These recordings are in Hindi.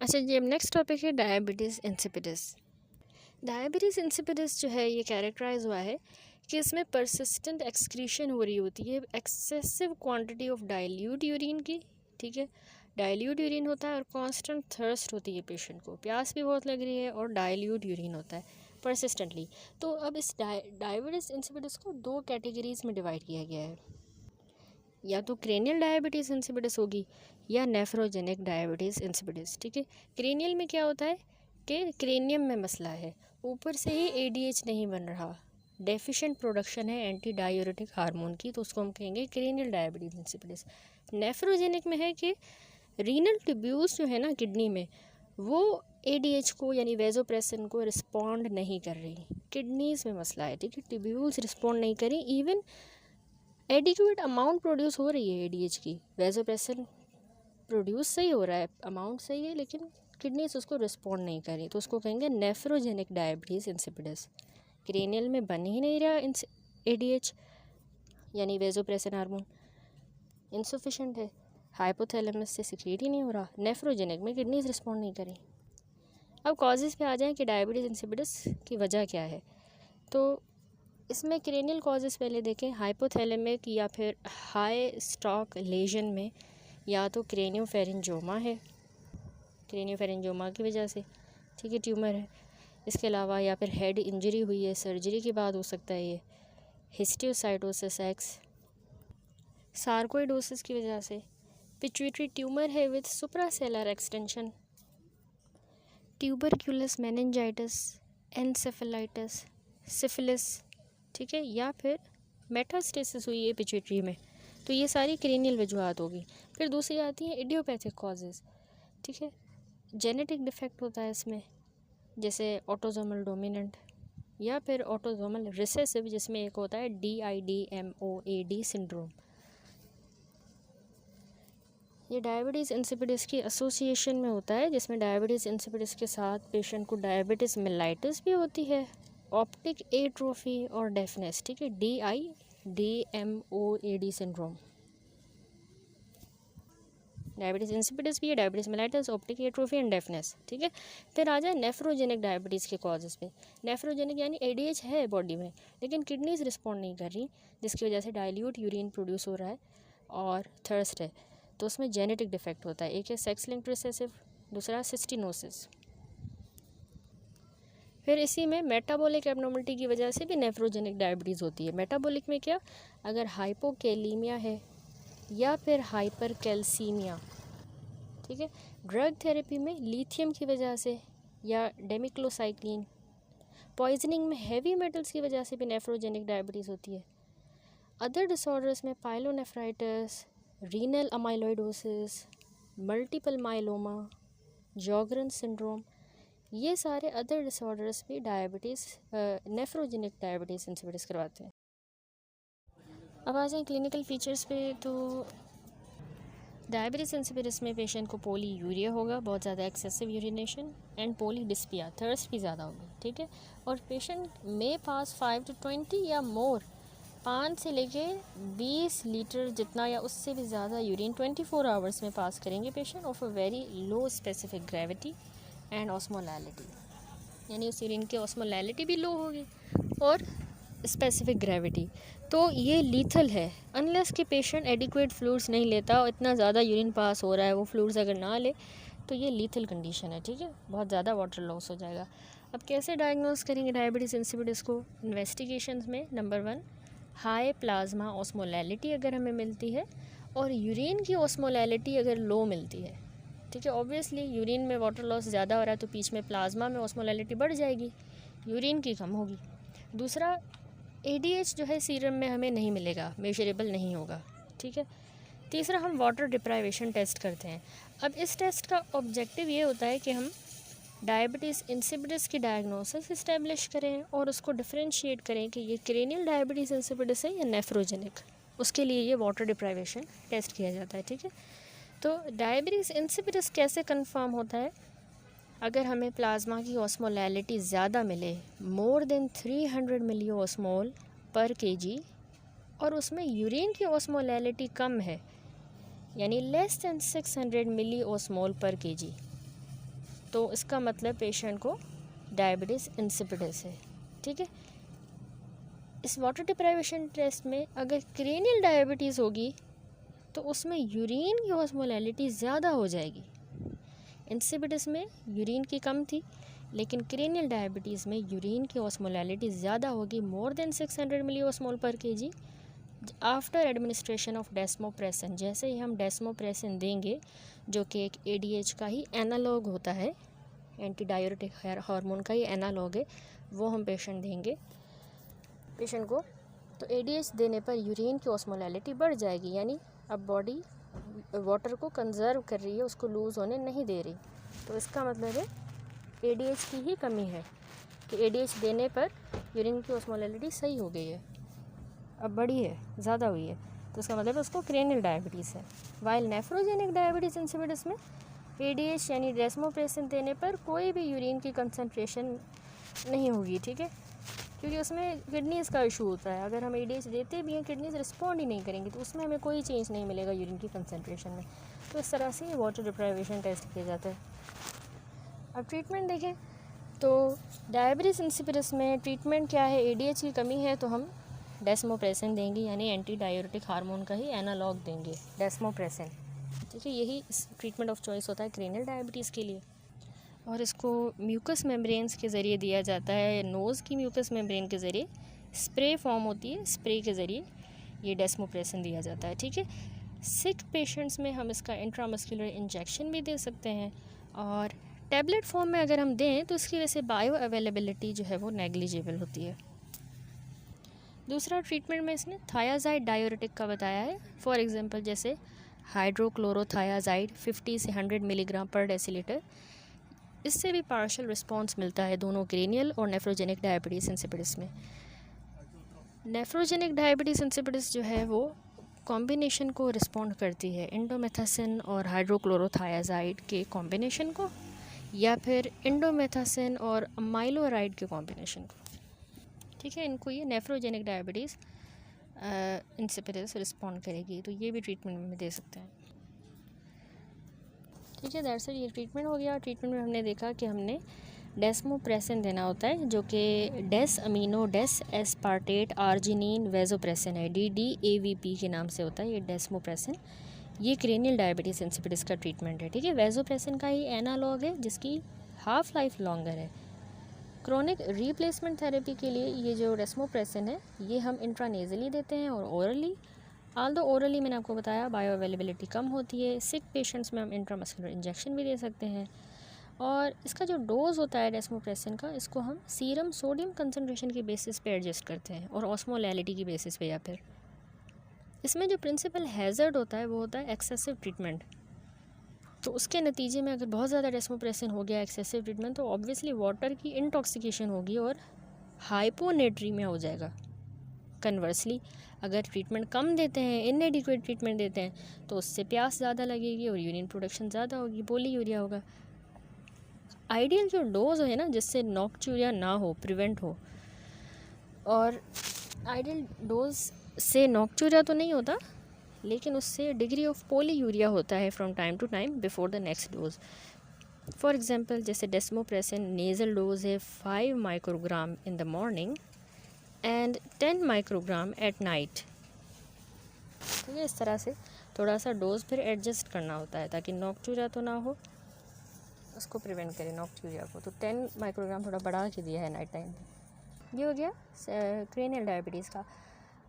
अच्छा जी, अब नेक्स्ट टॉपिक है डायबिटीज़ इंसिपिडिस। डायबिटीज़ इंसिपिडिस जो है ये कैरेक्टराइज हुआ है कि इसमें परसिस्टेंट एक्सक्रीशन हो रही होती है excessive quantity of dilute urine की। ठीक है, डाइल्यूट यूरिन होता है और कांस्टेंट थर्स्ट होती है, पेशेंट को प्यास भी बहुत लग रही है और डाइल्यूट यूरिन होता है परसिस्टेंटली। तो अब इस डायबिटीज़ इंसिपिडिस को दो कैटेगरीज में डिवाइड किया गया है, या तो क्रेनियल डायबिटीज़ इंसिपिडिस होगी या नेफ्रोजेनिक डायबिटीज़ इंसिपिडिस। ठीक है, क्रेनियल में क्या होता है कि क्रेनियम में मसला है, ऊपर से ही एडीएच नहीं बन रहा, डेफिशिएंट प्रोडक्शन है एंटी डायूरेटिक हार्मोन की, तो उसको हम कहेंगे क्रेनियल डायबिटीज़ इंसिपिडिस। नेफ्रोजेनिक में है कि रीनल ट्यूब्यूल्स जो है ना किडनी में, वो एडीएच को यानी वेजोप्रेसिन को रिस्पॉन्ड नहीं कर रही, किडनीज में मसला है। ठीक है, ट्यूब्यूल्स रिस्पॉन्ड नहीं करी, इवन एडिक्वेट अमाउंट प्रोड्यूस हो रही है एडीएच की, वेजोप्रेसिन प्रोड्यूस सही हो रहा है, अमाउंट सही है, लेकिन किडनीज उसको रिस्पॉन्ड नहीं करी, तो उसको कहेंगे नेफ्रोजेनिक डायबिटीज़ इंसिपिडिस। क्रेनियल में बन ही नहीं रहा एडीएच यानी वेजोप्रेसिन हार्मोन, इनसफिशेंट है, हाइपोथैलेमस से सिक्रीट ही नहीं हो रहा। नेफ्रोजेनिक में किडनीज रिस्पॉन्ड नहीं करी। अब कॉजेज़ पे आ जाएं कि डायबिटीज़ इंसिपिडिस की वजह क्या है। तो इसमें क्रेनियल कॉजेज़ पहले देखें, हाइपोथैलेमिक या फिर हाई स्टॉक लेजन में या तो क्रेनियोफेरेंजियोमा है, क्रेनियोफेरेंजियोमा की वजह से, ठीक है, ट्यूमर है। इसके अलावा या फिर हेड इंजरी हुई है, सर्जरी के बाद हो सकता है ये, हिस्टियोसाइटोसिस एक्स, सार्कोइडोसिस की वजह से, पिट्यूटरी ट्यूमर है with suprasellar extension, tuberculous meningitis, encephalitis, syphilis, ठीक है, या फिर मेटास्टेसिस हुई है पिट्यूटरी में, तो ये सारी क्रेनियल वजूहत होगी। फिर दूसरी आती है इडियोपैथिक कॉजेज़। ठीक है, जेनेटिक डिफेक्ट होता है इसमें, जैसे ऑटोसोमल डोमिनेंट या फिर ऑटोसोमल रिसेसिव, जिसमें एक होता है DIDMOAD सिंड्रोम। ये डायबिटीज़ इंसिपिडिस की एसोसिएशन में होता है, जिसमें डायबिटीज़ इंसिपिडिस के साथ पेशेंट को डायबिटीज़ मेलाइटिस भी होती है, ऑप्टिक एट्रोफी और डेफनेस। ठीक है, DIDMOAD सिंड्रोम, डायबिटीज़ इंसिपिडिस भी है, diabetes mellitus, optic atrophy and deafness. ठीक है, फिर आ जाए नेफ्रोजेनिक डायबिटीज़ के कॉजेज़ पे। नेफ्रोजेनिक यानी एडीएच है बॉडी में, लेकिन किडनीज रिस्पॉन्ड नहीं कर रही, जिसकी वजह से डाइल्यूट यूरिन प्रोड्यूस हो रहा है और थर्स्ट है, तो उसमें जेनेटिक डिफेक्ट होता है। एक है सेक्स लिंक्ड रिसेसिव, दूसरा सिस्टिनोसिस। फिर इसी में मेटाबॉलिक एबनॉर्मलिटी की वजह से भी नेफ्रोजेनिक डायबिटीज़ होती है। मेटाबॉलिक में क्या, अगर हाइपोकैलीमिया है या फिर हाइपर कैल्सीमिया, ठीक है, ड्रग थेरेपी में लिथियम की वजह से या डेमिक्लोसाइक्लिन, पॉइजनिंग में हैवी मेटल्स की वजह से भी नेफ्रोजेनिक डायबिटीज़ होती है। अदर डिसऑर्डर्स में pyelonephritis, renal amyloidosis, multiple myeloma, Sjogren syndrome, ये सारे अदर डिसऑर्डर्स भी डायबिटीज़ नेफ्रोजेनिक डायबिटीज़ इंसिपिडिस करवाते हैं। अब आ जाए क्लिनिकल फीचर्स पे, तो डायबिटीज़ इंसिपिडिस में पेशेंट को पोली यूरिया होगा, बहुत ज़्यादा excessive urination, and polydipsia, thirst भी ज़्यादा होगी। ठीक है, और पेशेंट में पास 5 to 20 या मोर, 5 से लेके 20 लीटर जितना या उससे भी ज़्यादा यूरिन 24 आवर्स में पास करेंगे patient, of a very low specific gravity and osmolality, यानी उस यूरिन की ऑस्मोलैलिटी भी लो होगी और स्पेसिफिक ग्रेविटी। तो ये लीथल है अनलेस कि पेशेंट एडिक्वेट फ्लूइड्स नहीं लेता और इतना ज़्यादा यूरिन पास हो रहा है, वो फ्लूइड्स अगर ना ले तो ये लीथल कंडीशन है। ठीक है, बहुत ज़्यादा वाटर लॉस हो जाएगा। अब कैसे डायग्नोस करेंगे डायबिटीज़ इंसिपिडिस को? इन्वेस्टिगेशंस में नंबर 1, हाई प्लाज्मा ऑस्मोलैलिटी अगर हमें मिलती है और यूरिन की ऑस्मोलैलिटी अगर लो मिलती है, ठीक है, ऑब्वियसली यूरिन में वाटर लॉस ज़्यादा हो रहा है तो बीच में प्लाज्मा में ऑस्मोलैलिटी बढ़ जाएगी, यूरिन की कम होगी। दूसरा, एडीएच जो है सीरम में हमें नहीं मिलेगा, मेजरेबल नहीं होगा। ठीक है, तीसरा, हम वाटर डिप्राइवेशन टेस्ट करते हैं। अब इस टेस्ट का ऑब्जेक्टिव ये होता है कि हम डायबिटीज़ इंसिपिडिस की डायग्नोसिस इस्टेब्लिश करें और उसको डिफरेंशिएट करें कि ये क्रेनियल डायबिटीज़ इंसिपिडिस है या नेफ्रोजेनिक। उसके लिए ये वाटर डिप्राइवेशन टेस्ट किया जाता है। ठीक है, तो डायबिटीज़ इंसिपिडिस कैसे कंफर्म होता है? अगर हमें प्लाज्मा की ऑस्मोलैलिटी ज़्यादा मिले, मोर than 300 milliosmol per KG, और उसमें यूरिन की ऑस्मोलैलिटी कम है, यानी less than 600 milliosmol per KG, तो इसका मतलब पेशेंट को डायबिटीज़ इंसिपिडस है। ठीक है, इस वाटर डिप्राइवेशन टेस्ट में अगर क्रेनियल डायबिटीज़ होगी तो उसमें यूरिन की ऑस्मोलैलिटी ज़्यादा हो जाएगी। इंसिपिडस में यूरिन की कम थी, लेकिन क्रेनियल डायबिटीज़ में यूरिन की ऑस्मोलैलिटी ज़्यादा होगी, मोर देन 600 मिलीओस्मोल पर KG after administration of desmopressin. जैसे ही हम डेस्मोप्रेसिन देंगे, जो कि एक एडीएच का ही एनालॉग होता है, एंटी डाययूरेटिक हार्मोन का ही एनालॉग है, वो हम पेशेंट को, तो एडीएच देने पर यूरिन की ऑस्मोलैलिटी बढ़ जाएगी, यानी अब बॉडी वाटर को कंजर्व कर रही है, उसको लूज़ होने नहीं दे रही। तो इसका मतलब है एडीएच की ही कमी है कि एडीएच देने पर यूरिन की ऑस्मोलैलिटी सही हो गई है, अब बढ़ी है, ज़्यादा हुई है, तो इसका मतलब उसको क्रेनियल डायबिटीज़ है। वाइल नेफ्रोजेनिक डायबिटीज़ इंसिपिडस में एडीएच यानी डेस्मोप्रेसिन देने पर कोई भी यूरिन की कंसंट्रेशन नहीं होगी। ठीक है, क्योंकि उसमें किडनीज़ का इशू होता है। अगर हम एडीएच देते भी हैं, किडनीज़ रिस्पॉन्ड ही नहीं करेंगी, तो उसमें हमें कोई चेंज नहीं मिलेगा यूरिन की कंसंट्रेशन में। तो इस तरह से ये वाटर डिप्राइवेशन टेस्ट किया जाता है। अब ट्रीटमेंट देखें तो डायबिटीज़ इंसिपिडस में ट्रीटमेंट क्या है, एडीएच की कमी है तो हम डेस्मोप्रेसिन देंगे, यानी एंटी डाययूरेटिक हार्मोन का ही एनालॉग देंगे, डेस्मोप्रेसिन। ठीक है, यही ट्रीटमेंट ऑफ चॉइस होता है क्रेनियल डायबिटीज़ के लिए। और इसको म्यूकस मेम्ब्रेन्स के ज़रिए दिया जाता है, नोज़ की म्यूकस मेम्ब्रेन के ज़रिए स्प्रे फॉर्म होती है, स्प्रे के ज़रिए ये डेस्मोप्रेसिन दिया जाता है। ठीक है, सिक पेशेंट्स में हम इसका इंट्रामस्कुलर इंजेक्शन भी दे सकते हैं, और टैबलेट फॉर्म में अगर हम दें तो इसकी वजह से बायो अवेलेबिलिटी जो है वो नेग्लिजिबल होती है। दूसरा ट्रीटमेंट में इसने थायाजाइड डायूरेटिक का बताया है। फॉर एग्जांपल जैसे हाइड्रोक्लोरोथायाजाइड 50 से 100 मिलीग्राम पर डेसीलीटर, इससे भी पार्शियल रिस्पांस मिलता है दोनों क्रेनियल और नेफ्रोजेनिक डायबिटीज़ इंसिपिडस में। नेफ्रोजेनिक डायबिटीज़ इंसिपिडस जो है वो कॉम्बिनेशन को रिस्पॉन्ड करती है, इंडोमेथासिन और हाइड्रोक्लोरोथायाजाइड के कॉम्बिनेशन को, या फिर इंडोमेथासिन और अमाइलोराइड के कॉम्बिनेशन को। ठीक है, इनको ये नेफ्रोजेनिक डायबिटीज़ इंसिपिडस रिस्पॉन्ड करेगी, तो ये भी ट्रीटमेंट में दे सकते हैं। ठीक है, दैट्स इट, ये ट्रीटमेंट हो गया। ट्रीटमेंट में हमने देखा कि हमने डेस्मोप्रेसिन देना होता है, जो कि डेस अमीनो डेस एस्पार्टेट आर्जिनिन वेजोप्रेसिन है, DDAVP के नाम से होता है ये डेस्मोप्रेसिन। ये क्रेनियल डायबिटीज़ इंसिपिडस का ट्रीटमेंट है। ठीक है, वेजोप्रेसिन का ही एनालॉग है जिसकी हाफ लाइफ लॉन्गर है। क्रोनिक रिप्लेसमेंट थेरेपी के लिए ये जो डेस्मोप्रेसिन है ये हम इंट्रानेजली देते हैं और ओरली। आल्दो ओरली मैंने आपको बताया बायो अवेलेबिलिटी कम होती है। सिक पेशेंट्स में हम इंट्रामस्कुलर इंजेक्शन भी दे सकते हैं। और इसका जो डोज़ होता है डेस्मोप्रेसिन का, इसको हम सीरम सोडियम कंसनट्रेशन की बेसिस पे एडजस्ट करते हैं और ऑस्मोलैलिटी की बेसिस पे। या फिर इसमें जो प्रिंसिपल हैज़र्ड होता है वो होता है एक्सेसिव ट्रीटमेंट। तो उसके नतीजे में अगर बहुत ज़्यादा डेस्मोप्रेसिन हो गया एक्सेसिव ट्रीटमेंट, तो ऑब्वियसली वाटर की इंटॉक्सिकेशन होगी और हाइपोनेट्रीमिया हो जाएगा। कन्वर्सली अगर ट्रीटमेंट कम देते हैं, इनएडिक्वेट ट्रीटमेंट देते हैं, तो उससे प्यास ज़्यादा लगेगी और यूरिन प्रोडक्शन ज़्यादा होगी, पोलीयूरिया होगा। आइडियल जो डोज है ना, जिससे नॉक्ट्यूरिया ना हो, प्रिवेंट हो, और आइडियल डोज से नॉक्ट्यूरिया तो नहीं होता, लेकिन उससे डिग्री ऑफ पोलीयूरिया होता है from time to time before the next dose. For example जैसे डेस्मोप्रेसिन नेज़ल डोज है 5 microgram in the morning and 10 microgram at night. तो ये इस तरह से थोड़ा सा डोज फिर एडजस्ट करना होता है ताकि नॉक्ट्यूरिया तो ना हो, उसको प्रिवेंट करें नॉक्ट्यूरिया को। तो 10 माइक्रोग्राम थोड़ा बढ़ा के दिया है नाइट टाइम पे। ये हो गया क्रेनियल डायबिटीज़ का।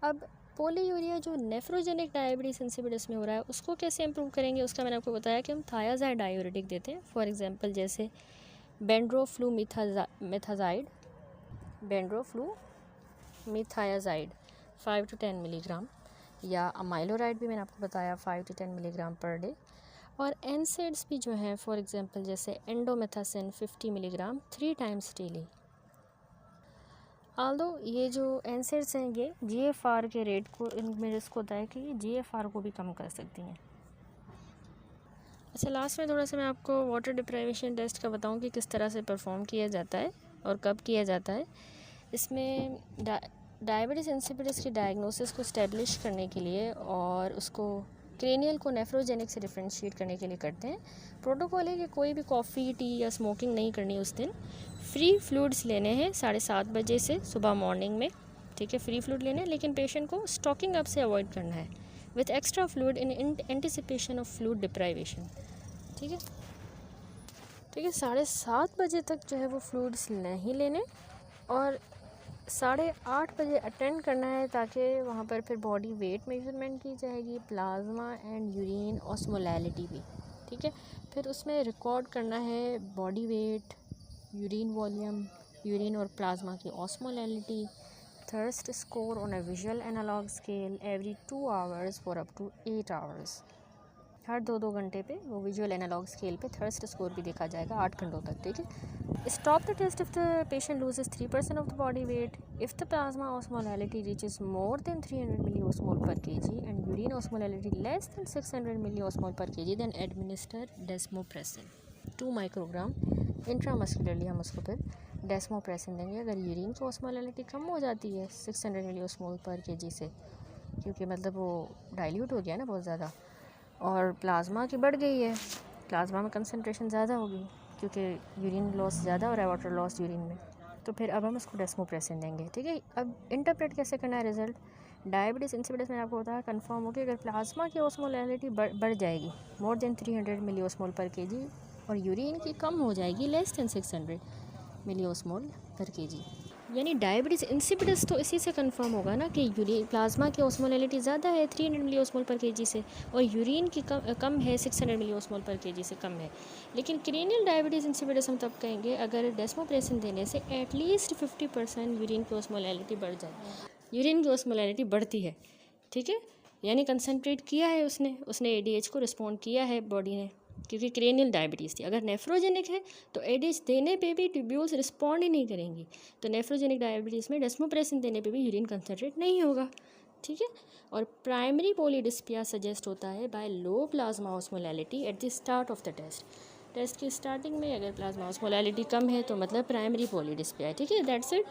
अब पोलीयूरिया जो नेफ्रोजेनिक डायबिटीज़ इंसिपिडस में हो रहा है, उसको कैसे इम्प्रूव करेंगे, उसका मैंने आपको बताया कि हम थायाजाइड डायूरेटिक देते हैं। फॉर एग्जांपल जैसे बेंड्रोफ्लूमिथाजाइड 5 to 10 मिलीग्राम, या अमाइलोराइड भी मैंने आपको बताया 5 to 10 मिलीग्राम पर डे। और एनसेड्स भी जो हैं, फॉर एग्जांपल जैसे indomethacin 50 milligram 3 times daily. Aldous ये जो एनसेड्स हैं ये GFR के रेट को, इनमें रिस्क होता है कि ये GFR को भी कम कर सकती हैं। अच्छा, लास्ट में थोड़ा सा मैं आपको वाटर डिप्राइवेशन टेस्ट का बताऊं कि किस तरह से परफॉर्म किया जाता है और कब किया जाता है। इसमें डायबिटीज़ इंसिपिडस की डायग्नोसिस को इस्टेब्लिश करने के लिए और उसको क्रेनियल को नेफ्रोजेनिक से डिफ्रेंशिएट करने के लिए करते हैं। प्रोटोकॉल है कि कोई भी कॉफ़ी, टी या स्मोकिंग नहीं करनी उस दिन। फ्री फ्लूइड्स लेने हैं 7:30 बजे से सुबह मॉर्निंग में, ठीक है, फ्री फ्लूइड लेने हैं, लेकिन पेशेंट को स्टॉकिंग अप से अवॉइड करना है with extra fluid in anticipation of fluid deprivation, ठीक है। 7:30 बजे तक जो है वो फ्लूइड्स नहीं लेने और 8:30 बजे अटेंड करना है, ताकि वहाँ पर फिर बॉडी वेट मेजरमेंट की जाएगी, प्लाज्मा एंड यूरिन ऑस्मोलैलिटी भी, ठीक है। फिर उसमें रिकॉर्ड करना है body weight, urine volume, urine और प्लाज्मा की osmolality, thirst score on a visual analogue scale every 2 hours for up to 8 hours. हर 2-2 घंटे पे वो विजुअल एनालॉग स्केल पे थर्स्ट स्कोर भी देखा जाएगा 8 घंटों तक, ठीक है। Stop the test if the patient loses 3% of the body weight, if the plasma osmolality reaches more than 300 milliosmol per KG and urine osmolality less than 600 milliosmol per KG, then administer desmopressin 2 microgram intramuscularly. हम उसको फिर डेस्मोप्रेसिन देंगे अगर यूरिन की ऑस्मोलैलिटी कम हो जाती है 600 मिली ऑस्मोल पर केजी से, क्योंकि मतलब वो डाइल्यूट हो गया ना बहुत ज़्यादा, और प्लाज्मा की बढ़ गई है, प्लाज्मा में कंसंट्रेशन ज़्यादा होगी क्योंकि यूरिन लॉस ज़्यादा हो रहा है, वाटर लॉस यूरिन में, तो फिर अब हम उसको डेस्मोप्रेसिन देंगे, ठीक है। अब इंटरप्रेट कैसे करना है रिजल्ट? डायबिटीज़ इंसिपिडस में आपको बताया कंफर्म हो कि अगर प्लाज्मा की ऑस्मोलैलिटी बढ़ जाएगी मोर than 300 milliosmol per KG और यूरिन की कम हो जाएगी less than 600 milliosmol per KG, यानी डायबिटीज़ इंसिपिडस तो इसी से कंफर्म होगा ना कि यूरिन प्लाज्मा की ऑस्मोलैलिटी ज़्यादा है 300 मिली ऑस्मोल पर केजी से और यूरिन की कम है 600 मिली ऑस्मोल पर केजी से कम है। लेकिन क्रेनियल डायबिटीज़ इंसिपिडस हम तब कहेंगे अगर डेस्मोप्रेसिन देने से एटलीस्ट 50% यूरिन की ऑस्मोलैलिटी बढ़ जाए। यूरिन की ऑस्मोलैलिटी बढ़ती है, ठीक है, यानी कंसनट्रेट किया है उसने ADH को रिस्पॉन्ड किया है बॉडी ने, क्योंकि क्रेनियल डायबिटीज़ थी। अगर नेफ्रोजेनिक है तो ADH देने पे भी ट्यूब्यूल्स रिस्पॉन्ड ही नहीं करेंगी, तो नेफ्रोजेनिक डायबिटीज़ में डेस्मोप्रेसिन देने पे भी यूरिन कंसनट्रेट नहीं होगा, ठीक है। और प्राइमरी पॉलीडिस्पिया सजेस्ट होता है by low plasma osmolality at the start of the test की स्टार्टिंग में अगर प्लाज्मा ऑस्मोलैलिटी कम है तो मतलब प्राइमरी पॉलीडिस्पिया है, ठीक है। That's it.